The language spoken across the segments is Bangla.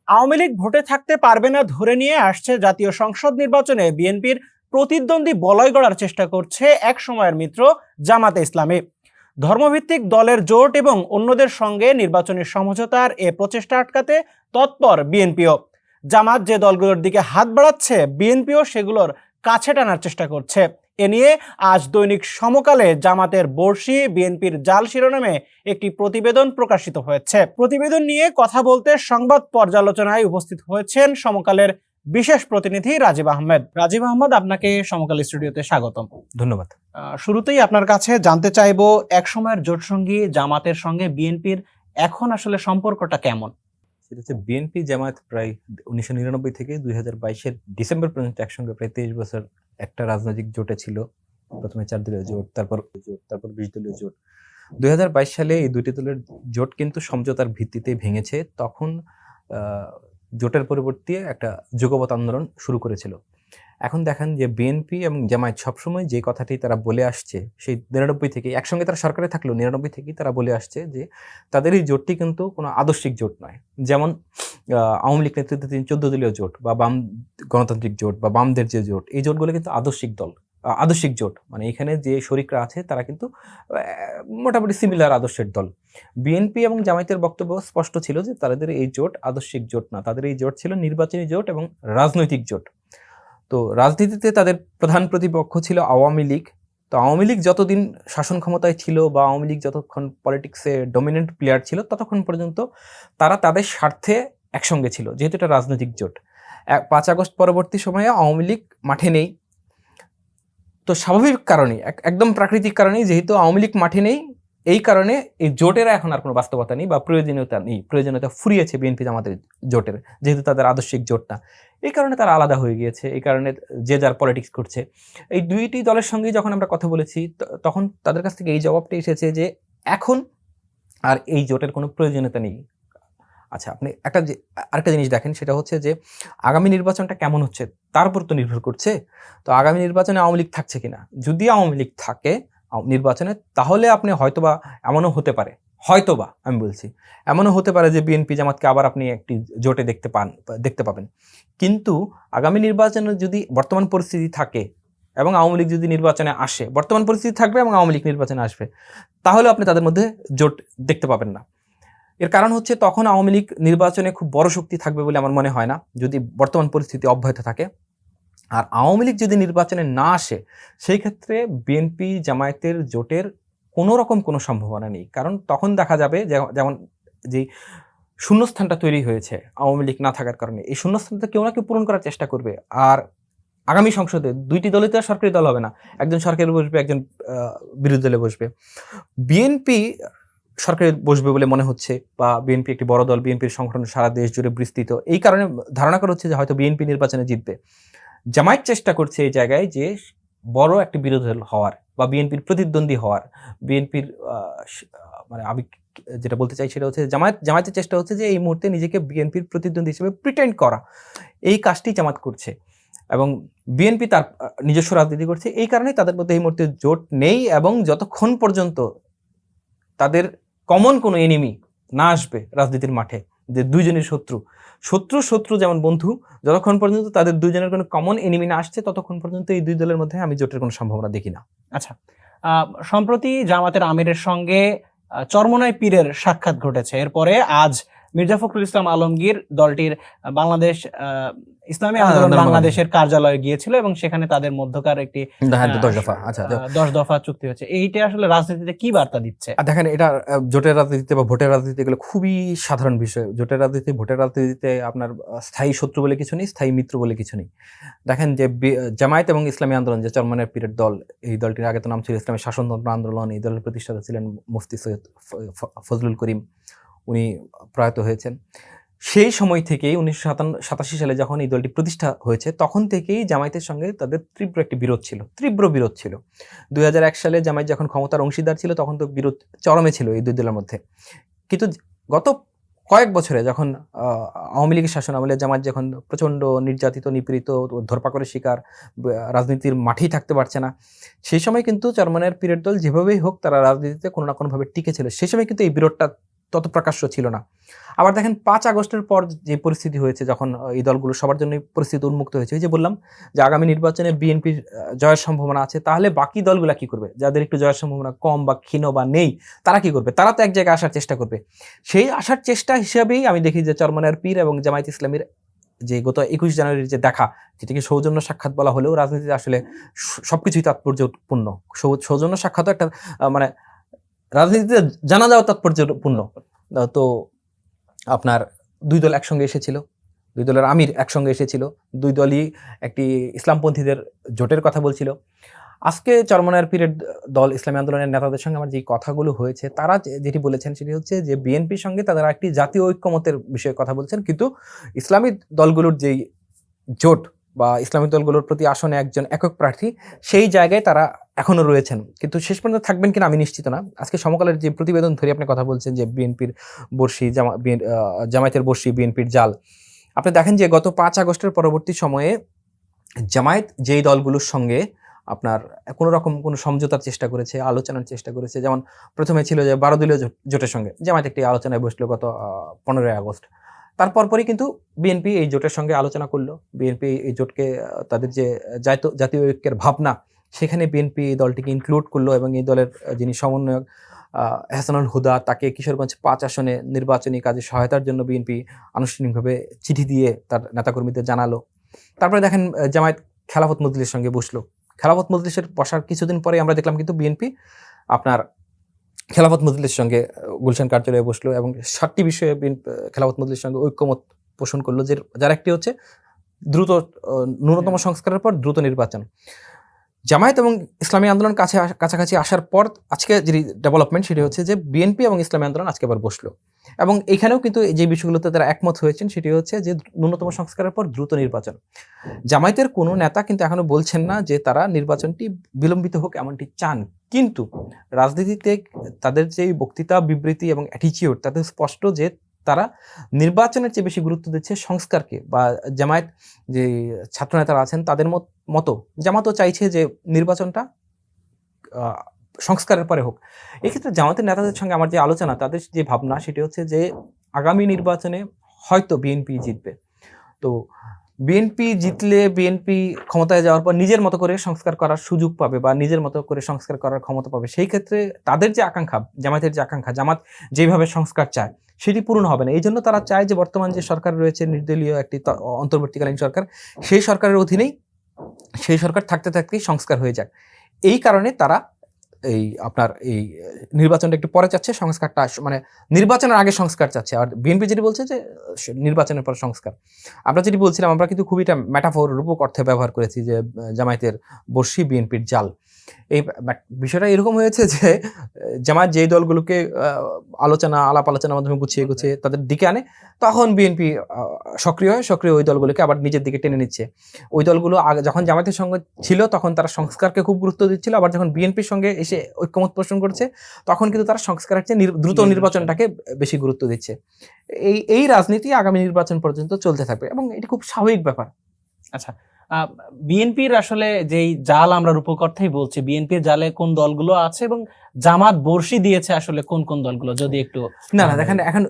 আওয়ামী লীগ ভোটে থাকতে পারবে না ধরে নিয়ে আসছে জাতীয় সংসদ নির্বাচনে বিএনপির প্রতিদ্বন্দ্বী বলয় গড়ার চেষ্টা করছে এক সময়ের মিত্র জামাতে ইসলামী। ধর্মভিত্তিক দলের জোট এবং অন্যদের সঙ্গে নির্বাচনী সমঝোতার এ প্রচেষ্টা আটকাতে তৎপর বিএনপিও। জামাত যে দলগুলোর দিকে হাত বাড়াচ্ছে, বিএনপিও সেগুলোর কাছে টানার চেষ্টা করছে। এ নিয়ে আজ দৈনিক সমকালে জামাতের বর্ষি বিএনপির জাল শিরোনামে একটি প্রতিবেদন প্রকাশিত হয়েছে। প্রতিবেদন নিয়ে কথা বলতে সংবাদ পর্যালোচনায় উপস্থিত হয়েছেন সমকালের বিশেষ প্রতিনিধি রাজীব আহমেদ। রাজীব আহমেদ, আপনাকে সমকাল স্টুডিওতে স্বাগতম। ধন্যবাদ। শুরুতেই আপনার কাছে জানতে চাইবো, এক সময়ের জোটসঙ্গী জামাতের সঙ্গে বিএনপির এখন আসলে সম্পর্কটা কেমন? সেটা হচ্ছে বিএনপি জামায়াত প্রায় 1999 থেকে 2022-এর ডিসেম্বর পর্যন্ত একসঙ্গে প্রায় 23 বছর একটা রাজনৈতিক জোটে ছিল। প্রথমে 4 দলীয় জোট, তারপর 20 দলীয় জোট। 2022 সালে এই দুটি দলের জোট কিন্তু সমঝোতার ভিত্তিতে ভেঙেছে। তখন জোটের পরিবর্তে একটা যুগপৎ আন্দোলন শুরু করেছিল। এখন দেখেন যে বিএনপি এবং জামায়াত সবসময় যে কথাটি তারা বলে আসছে, সেই 99 থেকে একসঙ্গে তারা সরকারে থাকলেও 99 থেকেই তারা বলে আসছে যে তাদের এই জোটটি কিন্তু কোনো আদর্শিক জোট নয়। যেমন আওয়ামী লীগ নেতৃত্বাধীন 14 দলীয় জোট বা বাম গণতান্ত্রিক জোট বা বামদের যে জোট, এই জোটগুলো কিন্তু আদর্শিক জোট, মানে এখানে যে শরিকরা আছে তারা কিন্তু মোটামুটি সিমিলার আদর্শের দল। বিএনপি এবং জামায়াতের বক্তব্য স্পষ্ট ছিল যে তাদের এই জোট আদর্শিক জোট না, তাদের এই জোট ছিল নির্বাচনী জোট এবং রাজনৈতিক জোট। তো রাজনীতিতে তাদের প্রধান প্রতিপক্ষ ছিল আওয়ামী লীগ। তো আওয়ামী লীগ যতদিন শাসন ক্ষমতায় ছিল বা আওয়ামী লীগ যতক্ষণ পলিটিক্সে ডমিনেন্ট প্লেয়ার ছিল, ততক্ষণ পর্যন্ত তারা তাদের স্বার্থে একসঙ্গে ছিল, যেহেতু এটা রাজনৈতিক জোট। 5 আগস্ট পরবর্তী সময়ে আওয়ামী লীগ মাঠে নেই। তো স্বাভাবিক কারণে, একদম প্রাকৃতিক কারণেই, যেহেতু আওয়ামী লীগ মাঠে নেই, এই কারণে এই জোটের এখন আর কোনো বাস্তবতা নেই বা প্রয়োজনীয়তা নেই। প্রয়োজনীয়তা ফুরিয়েছে বিএনপি জামাতের জোটের, যেহেতু তাদের আদর্শিক জোটটা। এই কারণে তারা আলাদা হয়ে গিয়েছে, এই কারণে যে যার পলিটিক্স করছে। এই দুইটি দলের সঙ্গেই যখন আমরা কথা বলেছি, তখন তাদের কাছ থেকে এই জবাবটা এসেছে যে এখন আর এই জোটের কোনো প্রয়োজনীয়তা নেই। আচ্ছা, আপনি আরেকটা জিনিস দেখেন, সেটা হচ্ছে যে আগামী নির্বাচনটা কেমন হচ্ছে তার উপর তো নির্ভর করছে। তো আগামী নির্বাচনে আওয়ামী লীগ থাকছে কিনা, যদি আওয়ামী লীগ থাকে নির্বাচনে, তাহলে আপনি হয়তোবা এমনও হতে পারে, আমি বলছি এমনও হতে পারে যে বিএনপি জামাতকে আবার আপনি একটি জোটে দেখতে পাবেন। কিন্তু আগামী নির্বাচনে যদি বর্তমান পরিস্থিতি থাকে এবং আওয়ামী লীগ যদি নির্বাচনে আসে, বর্তমান পরিস্থিতি থাকবে এবং আওয়ামী লীগ নির্বাচনে আসবে, তাহলে আপনি তাদের মধ্যে জোট দেখতে পাবেন না। এর কারণ হচ্ছে তখন আওয়ামী লীগ নির্বাচনে খুব বড় শক্তি থাকবে বলে আমার মনে হয় না, যদি বর্তমান পরিস্থিতি অব্যাহত থাকে। আর আওয়ামী লীগ যদি নির্বাচনে না আসে, সেই ক্ষেত্রে বিএনপি জামায়াতের জোটের কোনো রকম কোনো সম্ভাবনা নেই। কারণ তখন দেখা যাবে যেমন যে শূন্যস্থানটা তৈরি হয়েছে আওয়ামী লীগ না থাকার কারণে, এই শূন্যস্থানটা কেউ না কেউ পূরণ করার চেষ্টা করবে। আর আগামী সংসদে দুইটি দলই তো সরকারি দল হবে না, একজন সরকারে বসবে, একজন বিরোধী দলে বসবে। বিএনপি সরকারে বসবে বলে মনে হচ্ছে, বা বিএনপি একটি বড় দল, বিএনপির সংগঠন সারা দেশ জুড়ে বিস্তৃত, এই কারণে ধারণা করা হচ্ছে যে হয়তো বিএনপি নির্বাচনে জিতবে। জামায়াত চেষ্টা করছে এই জায়গায় যে বড় একটি বিরোধী দল হওয়ার বা বিএনপির প্রতিদ্বন্দ্বী হওয়ার। বিএনপির মানে আমি যেটা বলতে চাই সেটা হচ্ছে জামায়াতের চেষ্টা হচ্ছে যে এই মুহূর্তে নিজেকে বিএনপির প্রতিদ্বন্দ্বী হিসেবে প্রিটেন্ড করা, এই কাজটি জামায়াত করছে। এবং বিএনপি তার নিজস্ব রাজনীতি করছে, এই কারণেই তাদের মধ্যে এই মুহূর্তে জোট নেই। এবং যতক্ষণ পর্যন্ত তাদের কমন কোনো এনিমি না আসবে রাজনীতির মাঠে, যে দুইজনের শত্রু যেমন বন্ধু, যতক্ষণ পর্যন্ত তাদের দুইজনের কোনো কমন এনিমি না আসছে, ততক্ষণ পর্যন্ত এই দুই দলের মধ্যে আমি জোটের কোনো সম্ভাবনা দেখি না। আচ্ছা, সম্প্রতি জামাতের আমিরের সঙ্গে চরমোনাই পীরের সাক্ষাৎ ঘটেছে। এরপরে আজ মির্জা ফখরুল ইসলাম আলমগীর দলটির বাংলাদেশ ইসলামী আন্দোলন বাংলাদেশের কার্যালয়ে গিয়েছিল এবং সেখানে তাদের মধ্যকার একটি 10 দফা চুক্তি হয়েছে। এইটা আসলে রাজনীতিতে কি বার্তা দিচ্ছে? দেখেন, এটা জোটের রাজনীতিতে বা ভোটের রাজনীতিতে এগুলো খুবই সাধারণ বিষয়। জোটের রাজনীতি, ভোটের রাজনীতিতে আপনার স্থায়ী শত্রু বলে কিছু নেই, স্থায়ী মিত্র বলে কিছু নেই। দেখেন যে জামায়াত এবং ইসলামী আন্দোলন, যে চরমোনাই পীরের দল, এই দলটির আগে তো নাম ছিল ইসলামী শাসনতন্ত্র আন্দোলন। এই দলের প্রতিষ্ঠাতা ছিলেন মুফতি সৈয়দ ফজলুল করিম, উনি প্রয়াত হয়েছেন। সেই সময় থেকেই 1987 সালে যখন এই দলটি প্রতিষ্ঠা হয়েছে, তখন থেকেই জামায়াতের সঙ্গে তাদের তীব্র বিরোধ ছিল। 2001 সালে জামায়াত যখন ক্ষমতার অংশীদার ছিল, তখন তো বিরোধ চরমে ছিল এই দুই দলের মধ্যে। কিন্তু গত কয়েক বছরে যখন আওয়ামী লীগের শাসন আমলে জামায়াত যখন প্রচণ্ড নির্যাতিত, নিপীড়িত, ধরপাকড়ের শিকার, রাজনীতির মাঠেই থাকতে পারছে না, সেই সময় কিন্তু চরমোনাই পীরের দল যেভাবেই হোক তারা রাজনীতিতে কোনো না কোনোভাবে টিকে ছিল। সেই সময় কিন্তু এই বিরোধটা তত প্রকাশ্য ছিল না। আবার দেখেন ৫ আগস্টের পর যে পরিস্থিতি হয়েছে, যখন এই দলগুলো সবার জন্য পরিস্থিতি উন্মুক্ত হয়েছে, এই যে বললাম যে আগামী নির্বাচনে বিএনপির জয়ের সম্ভাবনা আছে, তাহলে বাকি দলগুলা কি করবে? যাদের একটু জয়ের সম্ভাবনা কম বা ক্ষীণ বা নেই, তারা কি করবে? তারা তো এক জায়গায় আসার চেষ্টা করবে। সেই আসার চেষ্টা হিসাবেই আমি দেখি যে চরমনাইয়ের পীর এবং জামায়াত ইসলামীর যে গত ২১ জানুয়ারির যে দেখা, যেটাকে সৌজন্য সাক্ষাৎ বলা হলেও রাজনীতিতে আসলে সবকিছুই তাৎপর্যপূর্ণ। সৌজন্য সাক্ষাৎও একটা মানে রাজনীতিতে জানা যাওয়া তাৎপর্যপূর্ণ। তো আপনার দুই দল একসঙ্গে এসেছিল, দুই দলের আমির একসঙ্গে এসেছিল, দুই দলই একটি ইসলামপন্থীদের জোটের কথা বলছিল। আজকে চরমনাইয়ের পীরের দল ইসলামী আন্দোলনের নেতাদের সঙ্গে আমার যে কথাগুলো হয়েছে, তারা যেটি বলেছেন সেটি হচ্ছে যে বিএনপির সঙ্গে তারা একটি জাতীয় ঐক্যমতের বিষয়ে কথা বলছেন, কিন্তু ইসলামী দলগুলোর যেই জোট বা ইসলামী দলগুলোর প্রতি আসনে একজন একক প্রার্থী, সেই জায়গায় তারা এখনো রয়েছেন, কিন্তু শেষ পর্যন্ত থাকবেন কিনা আমি নিশ্চিত না। আজকে সমকালের যে প্রতিবেদন ধরে আপনি কথা বলছেন যে বিএনপির বর্ষি, জামায়াতের বর্ষি, বিএনপির জাল, আপনি দেখেন যে গত ৫ আগস্টের পরবর্তী সময়ে জামায়াত যেই দলগুলোর সঙ্গে আপনার কোনো সমঝোতার চেষ্টা করেছে, আলোচনার চেষ্টা করেছে, যেমন প্রথমে ছিল যে ১২ দলীয় জোটের সঙ্গে জামায়াত একটি আলোচনায় বসলো গত ১৫ই আগস্ট। তারপর পরই কিন্তু বিএনপি এই জোটের সঙ্গে আলোচনা করলো। বিএনপি এই জোটকে তাদের যে জাতীয় ঐক্যের ভাবনা, সেখানে বিএনপি এই দলটিকে ইনক্লুড করলো এবং এই দলের যিনি সমন্বয়ক এহসানুল হুদা, তাকে কিশোরগঞ্জ ৫ আসনে নির্বাচনী কাজে সহায়তার জন্য বিএনপি আনুষ্ঠানিকভাবে চিঠি দিয়ে তার নেতাকর্মীদের জানালো। তারপরে দেখেন জামায়াত খেলাফত মজলিসের সঙ্গে বসলো। খেলাফত মজলিসের বসার কিছুদিন পরে আমরা দেখলাম কিন্তু বিএনপি আপনার খেলাফত মজলিসের সঙ্গে গুলশান কার্যালয়ে বসলো এবং ৭টি বিষয়ে খেলাফত মজলিসের সঙ্গে ঐক্যমত পোষণ করলো, যার একটি হচ্ছে দ্রুত ন্যূনতম সংস্কারের পর দ্রুত নির্বাচন। জামায়াত এবং ইসলামী আন্দোলন কাছাকাছি আসার পর আজকে যে ডেভেলপমেন্ট সেটি হচ্ছে যে বিএনপি এবং ইসলামী আন্দোলন আজকে আবার বসলো এবং এখানেও কিন্তু যে বিষয়গুলোতে তারা একমত হয়েছেন সেটি হচ্ছে যে ন্যূনতম সংস্কারের পর দ্রুত নির্বাচন। জামায়াতের কোনো নেতা কিন্তু এখনো বলছেন না যে তারা নির্বাচনটি বিলম্বিত হোক এমনটি চান, কিন্তু রাজনীতিতে তাদের যে বক্তৃতা, বিবৃতি এবং অ্যাটিচিউড, তাদের স্পষ্ট যে তারা নির্বাচনের চেয়ে বেশি গুরুত্ব দিচ্ছে সংস্কারকে। বা জামায়াত যে ছাত্রনেতারা আছেন তাদের মতো জামাতও চাইছে যে নির্বাচনটা সংস্কারের পরে হোক। এক্ষেত্রে জামাতের নেতাদের সঙ্গে আমার যে আলোচনা, তাদের যে ভাবনা সেটি হচ্ছে যে আগামী নির্বাচনে হয়তো বিএনপি জিতবে। তো বিএনপি জিতলে বিএনপি ক্ষমতায় যাওয়ার পর নিজের মতো করে সংস্কার করার সুযোগ পাবে বা নিজের মতো করে সংস্কার করার ক্ষমতা পাবে। সেই ক্ষেত্রে তাদের যে আকাঙ্ক্ষা, জামাতের যে আকাঙ্ক্ষা, জামাত যেভাবে সংস্কার চায় সেটি পূরণ হবে না। এই জন্য তারা চায় যে বর্তমান যে সরকার রয়েছে, নির্দলীয় একটি অন্তর্বর্তীকালীন সরকার, সেই সরকারের অধীনেই সেই সরকার থাকতে থাকতেই সংস্কার হয়ে যায়। এই কারণে তারা এই আপনার এই নির্বাচনটা একটু পরে চাচ্ছে, সংস্কারটা মানে নির্বাচনের আগে সংস্কার চাচ্ছে। আর বিএনপি যেটি বলছে যে নির্বাচনের পর সংস্কার। আমরা যেটি বলছিলাম, আমরা কিন্তু খুবই এটা ম্যাটাফোর, রূপক অর্থে ব্যবহার করেছি যে জামায়াতের বর্ষি, বিএনপির জাল। এই বিষয়টা এরকম হয়েছে যে জামায়াত যেই দলগুলোকে আলাপ আলোচনার মাধ্যমে গুছিয়ে তাদের দিকে আনে, তখন বিএনপি সক্রিয় ওই দলগুলোকে আবার নিজের দিকে টেনে নিচ্ছে। ওই দলগুলো যখন জামায়াতের সঙ্গে ছিল তখন তারা সংস্কারকে খুব গুরুত্ব দিচ্ছিল, আবার যখন বিএনপির সঙ্গে এসে ঐক্যমত পোষণ করছে তখন কিন্তু তারা সংস্কারের চেয়ে দ্রুত নির্বাচনটাকে বেশি গুরুত্ব দিচ্ছে। এই রাজনীতি আগামী নির্বাচন পর্যন্ত চলতে থাকবে এবং এটি খুব স্বাভাবিক ব্যাপার। আচ্ছা, বিএনপির আসলে যেই জাল, আমরা রূপক অর্থেই বলছি, বিএনপির জালে কোন দলগুলো আছে এবং জামাত বর্ষি দিয়েছে আসলে কোন কোন দলগুলো, যদি একটু না দেখেন, এখন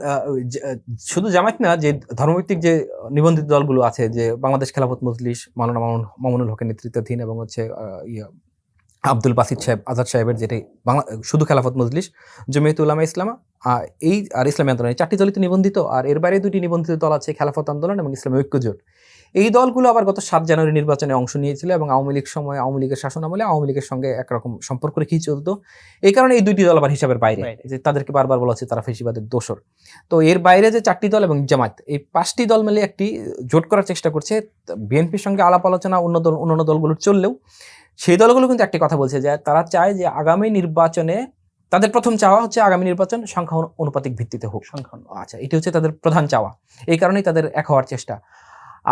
শুধু জামায়াত না, যে ধর্মভিত্তিক যে নিবন্ধিত দলগুলো আছে, যে বাংলাদেশ খেলাফত মজলিস, মাওলানা মামুনুল হকের নেতৃত্বাধীন, এবং হচ্ছে আব্দুল বাসিত সাহেব, আজাদ সাহেবের যেটি শুধু খেলাফত মজলিস, জমিয়তুল উলামা ইসলামা, আর ইসলামী আন্দোলন, এই 4টি দলই তো নিবন্ধিত। আর এর বাইরে 2টি নিবন্ধিত দল আছে, খেলাফত আন্দোলন এবং ইসলামী ঐক্য জোট। এই দলগুলো আবার গত 7 জানুয়ারি নির্বাচনে অংশ নিয়েছিল এবং আওয়ামী লীগের শাসন আমলে আওয়ামী লীগের সঙ্গে একরকম সম্পর্ক রেখেই চলতো। এই কারণে এই 2টি দল আবার হিসাবের বাইরে, যে তাদেরকে বারবার বলা হচ্ছে তারা ফেসিবাদের দোসর। তো এর বাইরে যে 4টি দল এবং জামায়াত, এই 5টি দল মিলে একটি জোট করার চেষ্টা করছে। বিএনপির সঙ্গে আলাপ আলোচনা অন্যান্য দলগুলোর চললেও সেই দলগুলো কিন্তু একটি কথা বলছে যে তারা চায় যে আগামী নির্বাচনে, তাদের প্রথম চাওয়া হচ্ছে আগামী নির্বাচন সংখ্যা অনুপাতিক ভিত্তিতে হোক। আচ্ছা, এটি হচ্ছে তাদের প্রধান চাওয়া। এই কারণেই তাদের এক হওয়ার চেষ্টা।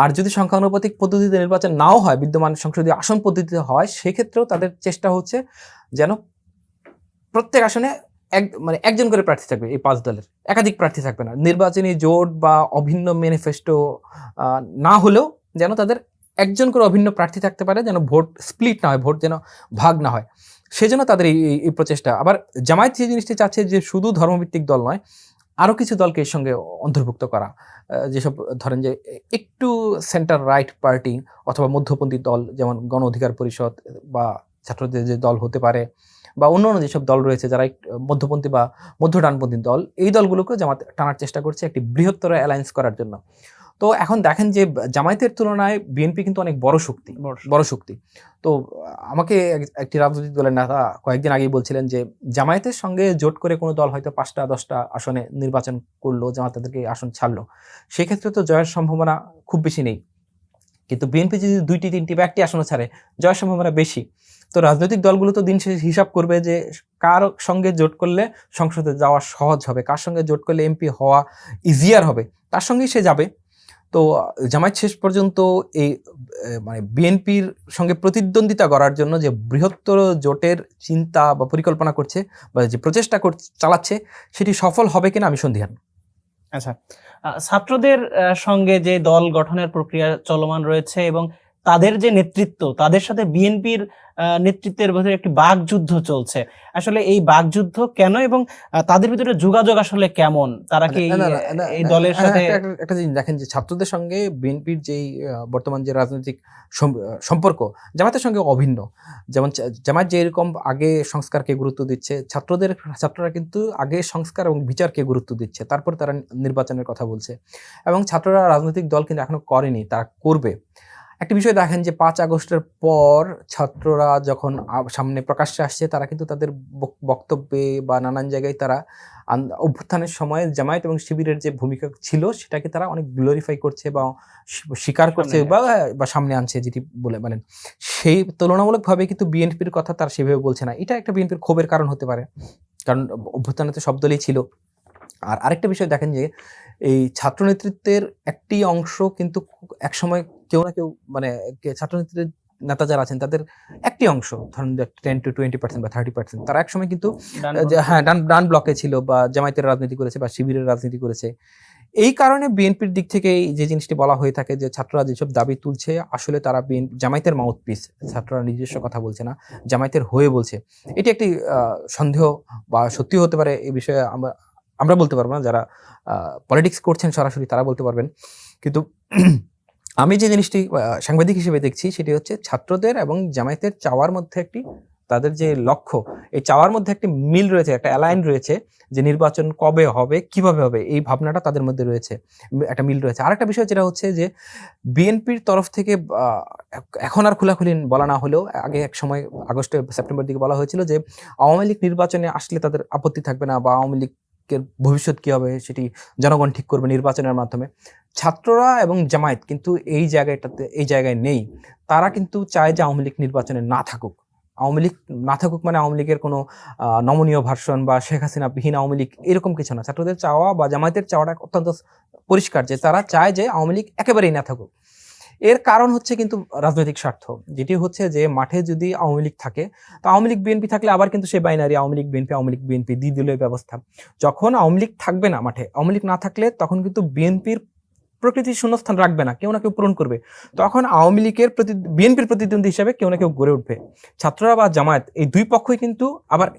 আর যদি সংখ্যানুপাতিক পদ্ধতিতে নির্বাচন নাও হয়, বিদ্যমান সংসদীয় আসন পদ্ধতিতে হয়, সেক্ষেত্রেও তাদের চেষ্টা হচ্ছে যেন প্রত্যেক আসনে একজন করে প্রার্থী থাকবে। এই 5 দলের একাধিক প্রার্থী থাকবে না। নির্বাচনী জোট বা অভিন্ন ম্যানিফেস্টো না হলেও যেন তাদের একজন করে অভিন্ন প্রার্থী থাকতে পারে, যেন ভোট স্প্লিট না হয়, ভোট যেন ভাগ না হয়। সেজন্য তাদের এই প্রচেষ্টা। আবার জামায়াত যে জিনিসটি চাচ্ছে যে শুধু ধর্মভিত্তিক দল নয়, আরো কিছু দলকে এর সঙ্গে অন্তর্ভুক্ত করা, যেসব ধরেন যে একটু সেন্টার রাইট পার্টি অথবা মধ্যপন্থী দল, যেমন গণ অধিকার পরিষদ বা ছাত্রদের যে দল হতে পারে, বা অন্যান্য যেসব দল রয়েছে যারা মধ্যপন্থী বা মধ্য ডানপন্থী দল, এই দলগুলোকে জামাত টানার চেষ্টা করছে একটি বৃহত্তর অ্যালায়েন্স করার জন্য। তো এখন দেখেন যে জামায়াতের তুলনায় বিএনপি কিন্তু অনেক বড় শক্তি। তো আমাকে একটি রাজনৈতিক দলের নেতা কয়েকদিন আগেই বলছিলেন যে জামায়াতের সঙ্গে জোট করে কোনো দল হয়তো 5টা-10টা আসনে নির্বাচন করলো, জামাত তাদেরকে আসন ছাড়লো, সেক্ষেত্রে তো জয়ের সম্ভাবনা খুব বেশি নেই। কিন্তু বিএনপি যদি 2টি-3টি বা 1টি আসনও ছাড়ে, জয়ের সম্ভাবনা বেশি। তো রাজনৈতিক দলগুলো তো দিন শেষে হিসাব করবে যে কার সঙ্গে জোট করলে সংসদে যাওয়া সহজ হবে, কার সঙ্গে জোট করলে এমপি হওয়া ইজিয়ার হবে, তার সঙ্গেই সে যাবে। তো জামায়াত শেষ পর্যন্ত এই মানে বিএনপির সঙ্গে প্রতিদ্বন্দ্বিতা করার জন্য যে বৃহত্তর জোটের চিন্তা বা পরিকল্পনা করছে বা যে প্রচেষ্টা চালাচ্ছে, সেটি সফল হবে কিনা আমি সন্দিহান। আচ্ছা, ছাত্রদের সঙ্গে যে দল গঠনের প্রক্রিয়া চলমান রয়েছে এবং তাদের যে নেতৃত্ব, তাদের সাথে বিএনপির নেতৃত্বের ভিতরে একটি বাকযুদ্ধ চলছে। আসলে এই বাকযুদ্ধ কেন এবং তাদের ভিতরে যোগাযোগ আসলে কেমন? তারা কি এই দলের সাথে একটা জিনিস দেখেন যে ছাত্রদের সঙ্গে বিএনপির যেই বর্তমান যে রাজনৈতিক সম্পর্ক জামাতের সঙ্গে অভিন্ন। যেমন জামাত যে এরকম আগে সংস্কারকে গুরুত্ব দিচ্ছে, ছাত্ররা কিন্তু আগে সংস্কার এবং বিচারকে গুরুত্ব দিচ্ছে, তারপর তারা নির্বাচনের কথা বলছে। এবং ছাত্ররা রাজনৈতিক দল কিন্তু এখনো করেনি, তারা করবে। একটা বিষয় দেখেন যে 5 আগস্টের পর ছাত্ররা যখন সামনে প্রকাশ্যে আসছে, তারা কিন্তু তাদের বক্তব্যে বা নানান জায়গায় তারা অভ্যুত্থানের সময় জামায়াত এবং শিবিরের যে ভূমিকা ছিল সেটাকে তারা অনেক গ্লোরিফাই করছে বা স্বীকার করছে বা সামনে আনছে, যেটি বলেন। সেই তুলনামূলকভাবে কিন্তু বিএনপির কথা তারা সেভাবে বলছে না। এটা একটা বিএনপির ক্ষোভের কারণ হতে পারে, কারণ অভ্যুত্থানে তো সব দলই ছিল। আর আরেকটা বিষয় দেখেন যে এই ছাত্র নেতৃত্বের একটি অংশ কিন্তু একসময় কেউ না কেউ মানে ছাত্র নেতৃত্বের নেতা যারা আছেন তাদের একটি অংশ, ধরেন 10-20% বা 30%, তারা একসময় কিন্তু ডান ব্লকে ছিল বা জামায়াতের রাজনীতি করেছে বা শিবিরের রাজনীতি করেছে। এই কারণে বিএনপির দিক থেকে যে জিনিসটি বলা হয়ে থাকে যে ছাত্ররা যেসব দাবি তুলছে আসলে তারা জামায়াতের মাউথপিস, ছাত্ররা নিজস্ব কথা বলছে না, জামায়াতের হয়ে বলছে। এটি একটি সন্দেহ বা সত্যি হতে পারে, এই বিষয়ে আমরা বলতে পারবো না, যারা পলিটিক্স করছেন সরাসরি তারা বলতে পারবেন। কিন্তু আমি যে জিনিসটি সাংবাদিক হিসেবে দেখছি সেটি হচ্ছে ছাত্রদের এবং জামায়াতের চাওয়ার মধ্যে তাদের যে লক্ষ্য, এই চাওয়ার মধ্যে একটি মিল রয়েছে, একটা অ্যালাইন রয়েছে যে নির্বাচন কবে হবে, কিভাবে হবে, এই ভাবনাটা তাদের মধ্যে রয়েছে, একটা মিল রয়েছে। আরেকটা বিষয় যেটা হচ্ছে যে বিএনপির তরফ থেকে এখন আর খোলাখুলি বলা না হলেও আগে এক সময় সেপ্টেম্বর দিকে বলা হয়েছিল যে আওয়ামী লীগ নির্বাচনে আসলে তাদের আপত্তি থাকবে না বা আওয়ামী লীগের ভবিষ্যৎ কি হবে সেটি জনগণ ঠিক করবে নির্বাচনের মাধ্যমে। ছাত্ররা এবং জামায়াত কিন্তু এই জায়গায় নেই। তারা কিন্তু চায় যে আওয়ামী লীগ নির্বাচনে না থাকুক। আওয়ামী লীগ না থাকুক মানে আওয়ামী লীগের কোনো নমনীয় ভার্সন বা শেখ হাসিনা বিহীন আওয়ামী লীগ এরকম কিছু না। ছাত্রদের চাওয়া বা জামায়াতের চাওয়াটা অত্যন্ত পরিষ্কার যে তারা চায় যে আওয়ামী লীগ একেবারেই না থাকুক। এর কারণ হচ্ছে কিন্তু রাজনৈতিক স্বার্থ, যেটি হচ্ছে যে মাঠে যদি আওয়ামী লীগ থাকে তো আওয়ামী লীগ বিএনপি থাকলে আবার কিন্তু সে বাইনারি আওয়ামী লীগ বিএনপি দ্বিদলীয় ব্যবস্থা। যখন আওয়ামী লীগ থাকবে না মাঠে, আওয়ামী লীগ না থাকলে তখন কিন্তু বিএনপির প্রকৃতি শূন্যস্থান রাখবে না, কেউ না কেউ পূরণ করবে। তখন আওয়ামী লীগের বিএনপির প্রতিদ্বন্দ্বী হিসেবে কেউ না কেউ গড়ে উঠবে। ছাত্ররা বা জামায়াত এই দুই পক্ষই কিন্তু আবার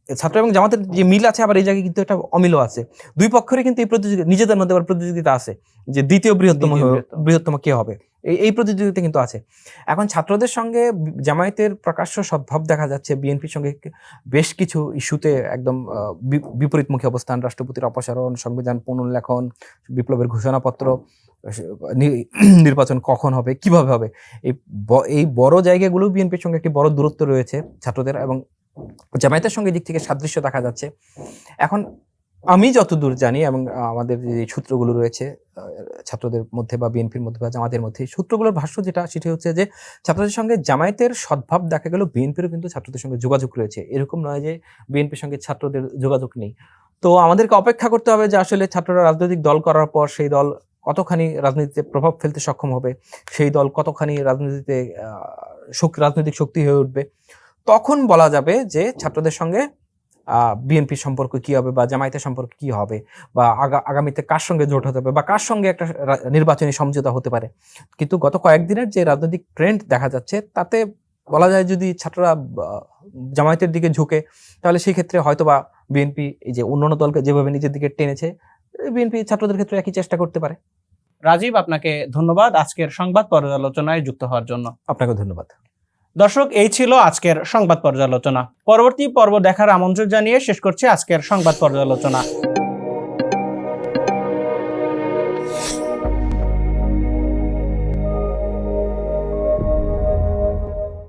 ছাত্র এবং জামাতের যে মিল আছে আবার এই জায়গায় কিন্তু একটা অমিলও আছে। দুই পক্ষেরই কিন্তু এই নিজেদের মধ্যে আবার প্রতিযোগিতা আছে যে দ্বিতীয় বৃহত্তম কে হবে, এই প্রতিযোগিতা কিন্তু আছে। এখন ছাত্রদের সঙ্গে জামায়াতের প্রকাশ্য সদ্ভাব দেখা যাচ্ছে, বিএনপির সঙ্গে বেশ কিছু ইস্যুতে একদম বিপরীতমুখী অবস্থান, রাষ্ট্রপতির অপসারণ, সংবিধান পুনর্লেখন, বিপ্লবের ঘোষণাপত্র, নির্বাচন কখন হবে, কিভাবে হবে, এই বড় জায়গাগুলো বিএনপির সঙ্গে একটি বড় দূরত্ব রয়েছে ছাত্রদের এবং জামায়াতের সঙ্গে দিক থেকে সাদৃশ্য দেখা যাচ্ছে। এখন আমি যতদূর জানি এবং আমাদের যে সূত্রগুলো রয়েছে ছাত্রদের মধ্যে বা বিএনপির মধ্যে বা জামায়াতের মধ্যে, সূত্রগুলোর ভাষ্য সেটি হচ্ছে যে ছাত্রদের সঙ্গে জামায়াতের সদ্ভাব দেখা গেল, বিএনপিরও কিন্তু ছাত্রদের সঙ্গে যোগাযোগ রয়েছে। এরকম নয় যে বিএনপির সঙ্গে ছাত্রদের যোগাযোগ নেই। তো আমাদেরকে অপেক্ষা করতে হবে যে আসলে ছাত্ররা রাজনৈতিক দল করার পর সেই দল কতখানি রাজনীতিতে প্রভাব ফেলতে সক্ষম হবে, সেই দল কতখানি রাজনৈতিক শক্তি হয়ে উঠবে। তখন বলা যাবে যে ছাত্রদের সঙ্গে বিএনপির সম্পর্ক কি হবে বা জামায়াতের সম্পর্ক কি হবে বা আগামীতে কার সঙ্গে জোট হতে হবে বা কার সঙ্গে একটা নির্বাচনী সমঝোতা হতে পারে। কিন্তু গত কয়েকদিনের যে রাজনৈতিক ট্রেন্ড দেখা যাচ্ছে তাতে বলা যায় যদি ছাত্ররা জামায়াতের দিকে ঝুঁকে তাহলে সেই ক্ষেত্রে হয়তোবা বিএনপি এই যে অন্যান্য দলকে যেভাবে নিজের দিকে টেনেছে, বিএনপি ছাত্রদের ক্ষেত্রে একই চেষ্টা করতে পারে। রাজীব, আপনাকে ধন্যবাদ আজকের সংবাদ পর্যালোচনায় যুক্ত হওয়ার জন্য। আপনাকে ধন্যবাদ। দর্শক, এই ছিল আজকের সংবাদ পর্যালোচনা। পরবর্তী পর্ব দেখার আমন্ত্রণ জানিয়ে শেষ করছি আজকের সংবাদ পর্যালোচনা।